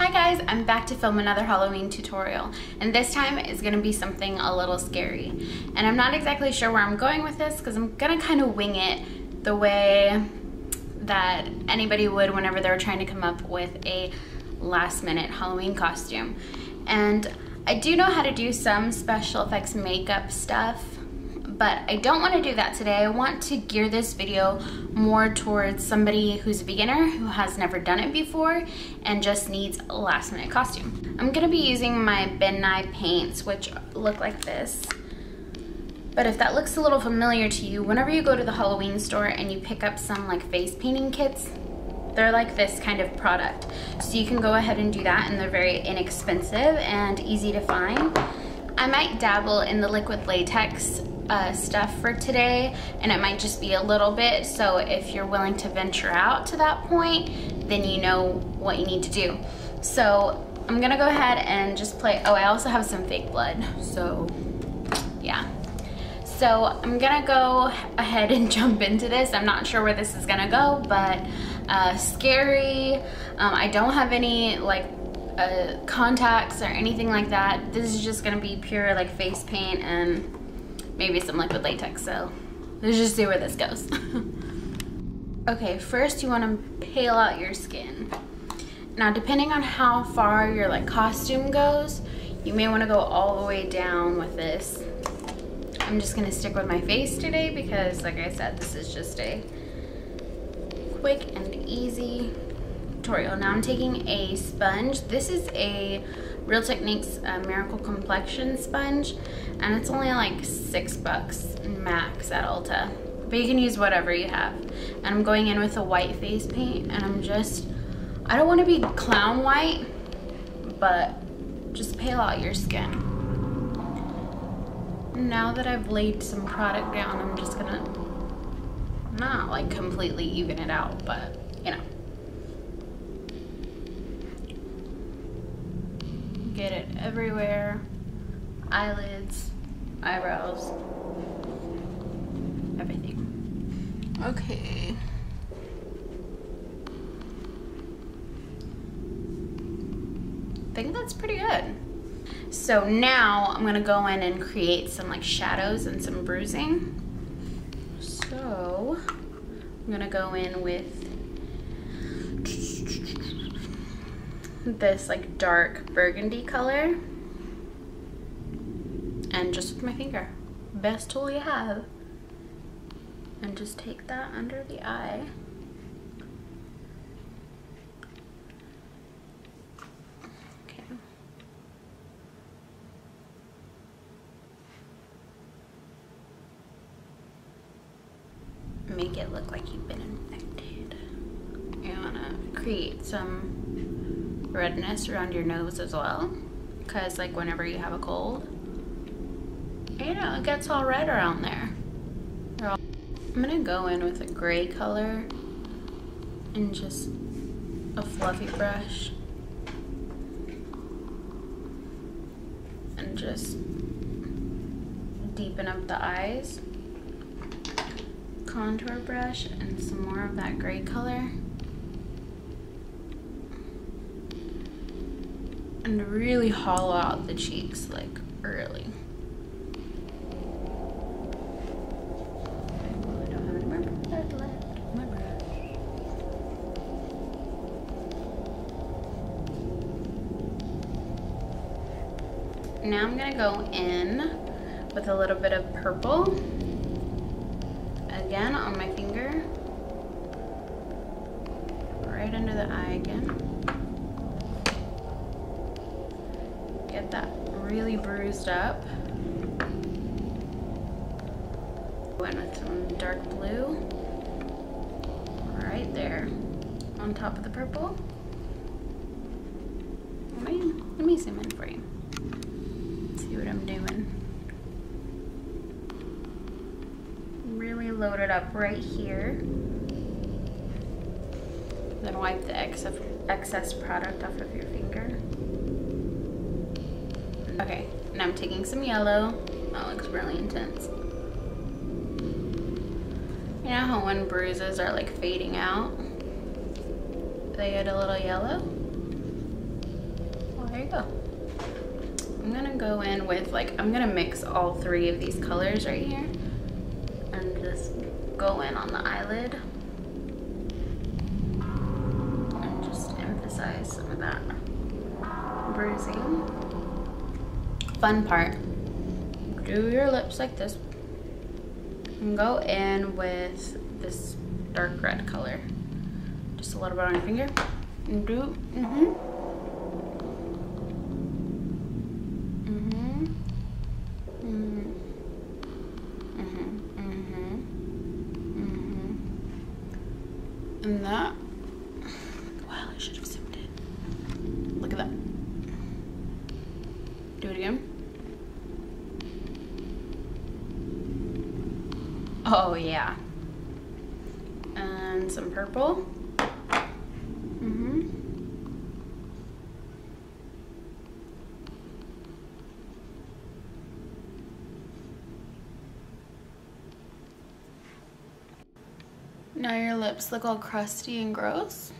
Hi guys, I'm back to film another Halloween tutorial, and this time is going to be something a little scary. And I'm not exactly sure where I'm going with this because I'm going to kind of wing it the way that anybody would whenever they were trying to come up with a last minute Halloween costume. And I do know how to do some special effects makeup stuff, but I don't want to do that today. I want to gear this video more towards somebody who's a beginner, who has never done it before, and just needs a last minute costume. I'm gonna be using my Nye paints, which look like this. But if that looks a little familiar to you, whenever you go to the Halloween store and you pick up some like face painting kits, they're like this kind of product. So you can go ahead and do that, and they're very inexpensive and easy to find. I might dabble in the liquid latex stuff for today, and it might just be a little bit, so if you're willing to venture out to that point, then you know what you need to do. So I'm gonna go ahead and just play. Oh, I also have some fake blood, so yeah. So I'm gonna go ahead and jump into this. I'm not sure where this is gonna go, but scary. I don't have any like contacts or anything like that. This is just gonna be pure like face paint and maybe some liquid latex, so let's just see where this goes. Okay, first you want to pale out your skin. Now, depending on how far your like costume goes, you may want to go all the way down with this. I'm just gonna stick with my face today because, like I said, this is just a quick and easy tutorial. Now I'm taking a sponge. This is a Real Techniques Miracle Complexion sponge, and it's only like $6 max at Ulta, but you can use whatever you have. And I'm going in with a white face paint, and I don't want to be clown white, but just pale out your skin. Now that I've laid some product down, I'm just gonna not like completely even it out, but you know, get it everywhere. Eyelids, eyebrows, everything. Okay. I think that's pretty good. So now I'm gonna go in and create some like shadows and some bruising. So I'm gonna go in with this like dark burgundy color, and just with my finger, best tool you have, and just take that under the eye. Okay. Make it look like you've been infected. You wanna create some redness around your nose as well, because like whenever you have a cold, you know, it gets all red around there. I'm gonna go in with a gray color and just a fluffy brush and just deepen up the eyes. Contour brush and some more of that gray color. And really hollow out the cheeks like early. I don't have any more blood left on my brush. Now I'm gonna go in with a little bit of purple. Again on my finger. Right under the eye again. Get that really bruised up. Go in with some dark blue right there on top of the purple. Let me zoom in for you. See what I'm doing. Really load it up right here. Then wipe the excess product off of your finger. Okay, and I'm taking some yellow. That looks really intense. You know how when bruises are like fading out, they get a little yellow? there you go. I'm gonna go in with, like, I'm gonna mix all three of these colors right here and just go in on the eyelid and just emphasize some of that bruising. Fun part, do your lips like this and go in with this dark red color. Just a little bit on your finger and do, and that, well, I should have zoomed in. Look at that. Do it again. Oh yeah. And some purple. Now your lips look all crusty and gross.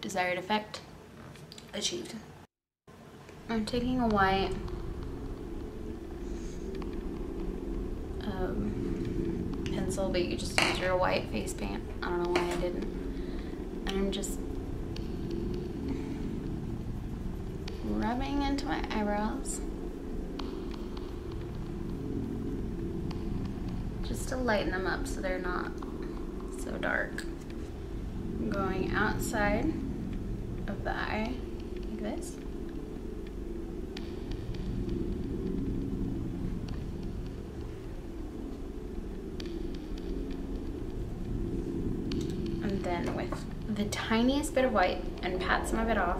Desired effect achieved. I'm taking a white pencil, but you could just use your white face paint. I don't know why I didn't. And I'm just rubbing into my eyebrows just to lighten them up so they're not so dark. I'm going outside of the eye like this. And then with the tiniest bit of white, and pat some of it off,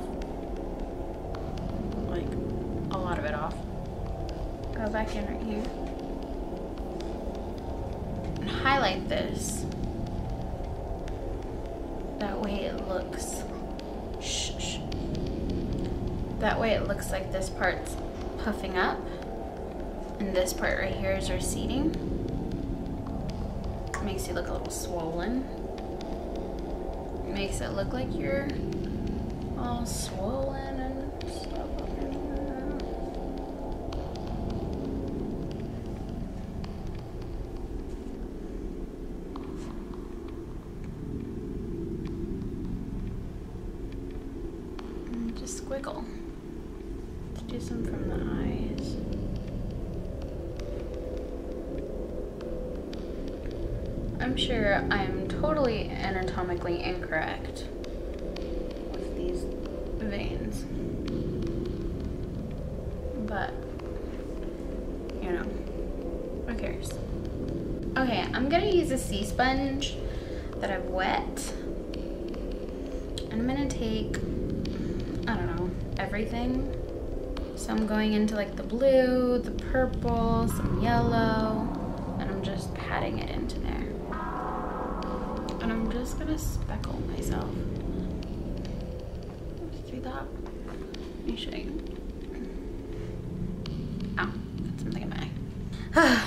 like a lot of it off, go back in right here and highlight this. That way it looks, that way it looks like this part's puffing up and this part right here is receding. It makes you look a little swollen. It makes it look like you're all swollen and stuff up in there. And just squiggle. Let's do some from the eyes. I'm sure I'm totally anatomically incorrect with these veins, but you know, who cares? Okay, I'm gonna use a sea sponge that I've wet, and I'm gonna take, I don't know, everything. So I'm going into like the blue, the purple, some yellow, and I'm just patting it into there. And I'm just gonna speckle myself. See that? Let me show you. Ow, got something in my eye.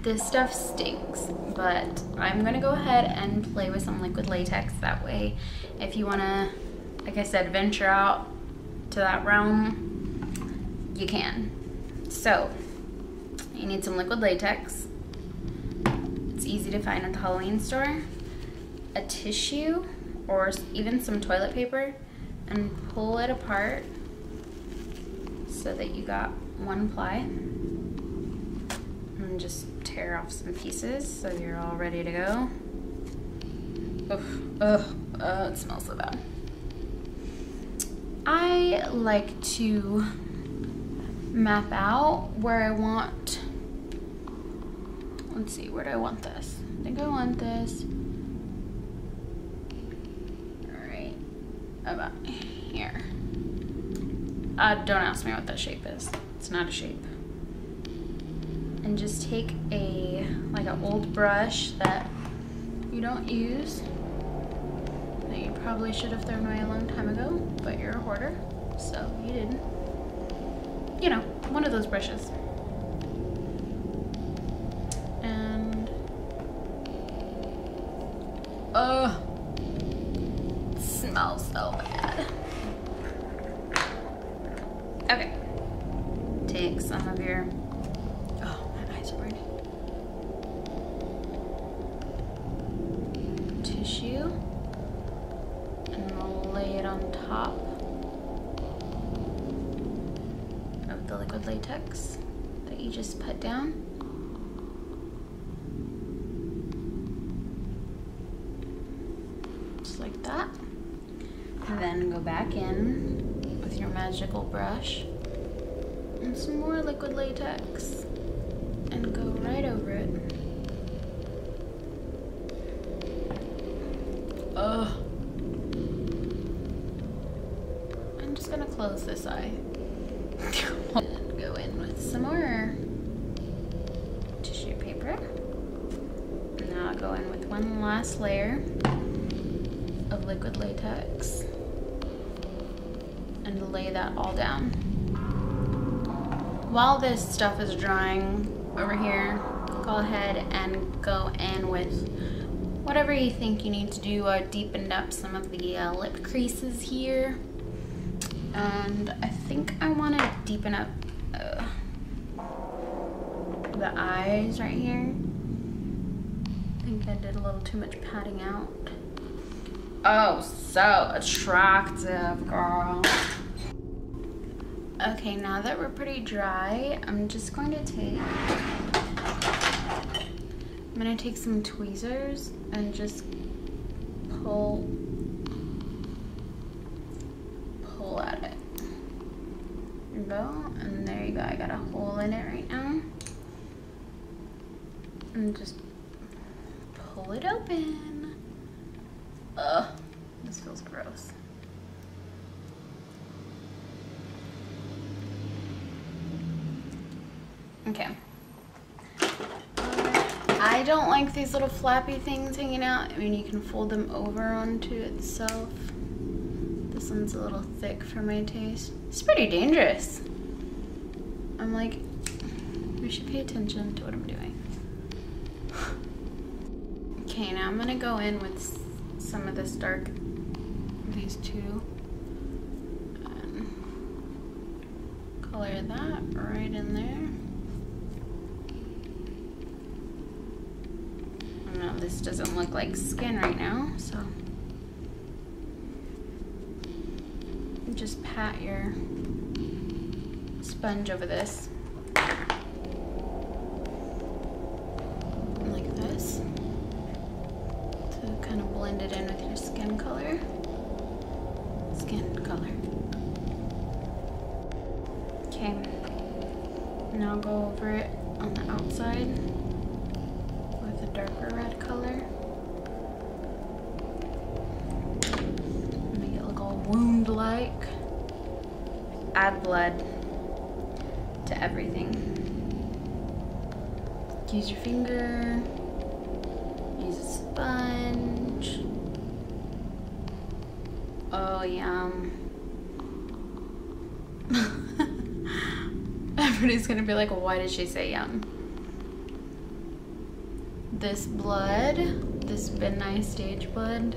This stuff stinks, but I'm gonna go ahead and play with some liquid latex. That way, if you wanna, like I said, venture out to that realm, you can. So, you need some liquid latex. It's easy to find at the Halloween store. A tissue or even some toilet paper, and pull it apart so that you got one ply, and just tear off some pieces so you're all ready to go. It smells so bad. I like to map out where I want, let's see, where do I want this? I think I want this right about here. Don't ask me what that shape is. It's not a shape. And just take like an old brush that you don't use, that you probably should have thrown away a long time ago, but you're a hoarder, so you didn't. You know, one of those brushes. And it smells so bad. tissue and lay it on top of the liquid latex that you just put down. Just like that. And then go back in with your magical brush and some more liquid latex and go right over it. Ugh. I'm just gonna close this eye. And go in with some more tissue paper. And now I'll go in with one last layer of liquid latex and lay that all down. While this stuff is drying over here, go ahead and go in with whatever you think you need to do. I deepened up some of the lip creases here, and I think I want to deepen up the eyes right here. I think I did a little too much patting out. Oh, so attractive, girl. Okay, now that we're pretty dry, I'm just going to take some tweezers and just pull at it. There you go, and there you go. I got a hole in it right now. And just pull it open. Ugh, this feels gross. Okay. I don't like these little flappy things hanging out. I mean, you can fold them over onto itself. This one's a little thick for my taste. It's pretty dangerous. I'm like, I should pay attention to what I'm doing. Okay, now I'm gonna go in with some of this dark, these two, and color that right in there. No, this doesn't look like skin right now, so just pat your sponge over this like this to kind of blend it in with your skin color. Okay, now go over it on the outside with a darker red color. Make it look all wound-like. Add blood to everything. Use your finger. Use a sponge. Oh, yum. Everybody's gonna be like, well, why did she say yum? This blood, this Ben Nye stage blood,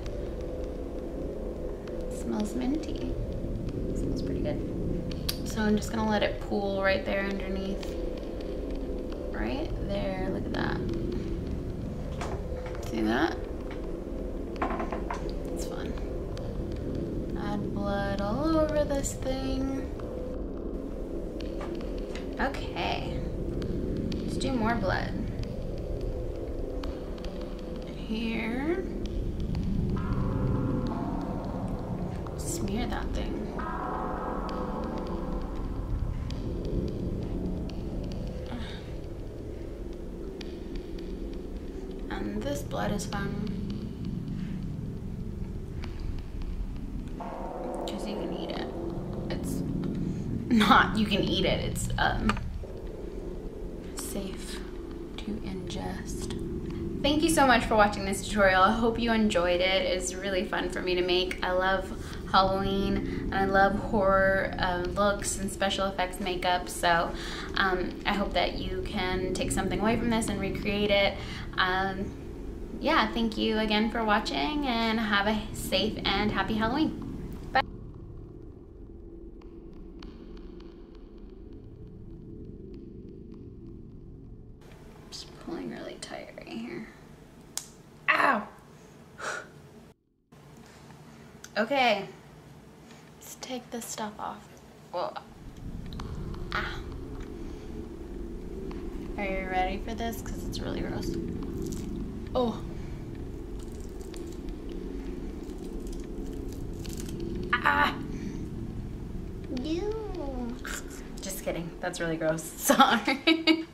smells minty. It smells pretty good. So I'm just gonna let it pool right there underneath. Right there, look at that. See that? It's fun. Add blood all over this thing. Okay, let's do more blood. Here. Smear that thing. And this blood is fun because you can eat it. It's not, you can eat it, it's safe to ingest. Thank you so much for watching this tutorial. I hope you enjoyed it. It's really fun for me to make. I love Halloween and I love horror looks and special effects makeup, so I hope that you can take something away from this and recreate it. Yeah, thank you again for watching and have a safe and happy Halloween. Bye. Just pulling really tight right here. Ow! Okay, let's take this stuff off. Whoa. Ah. Are you ready for this? Because it's really gross. Oh. Ah. Ew. Just kidding. That's really gross. Sorry.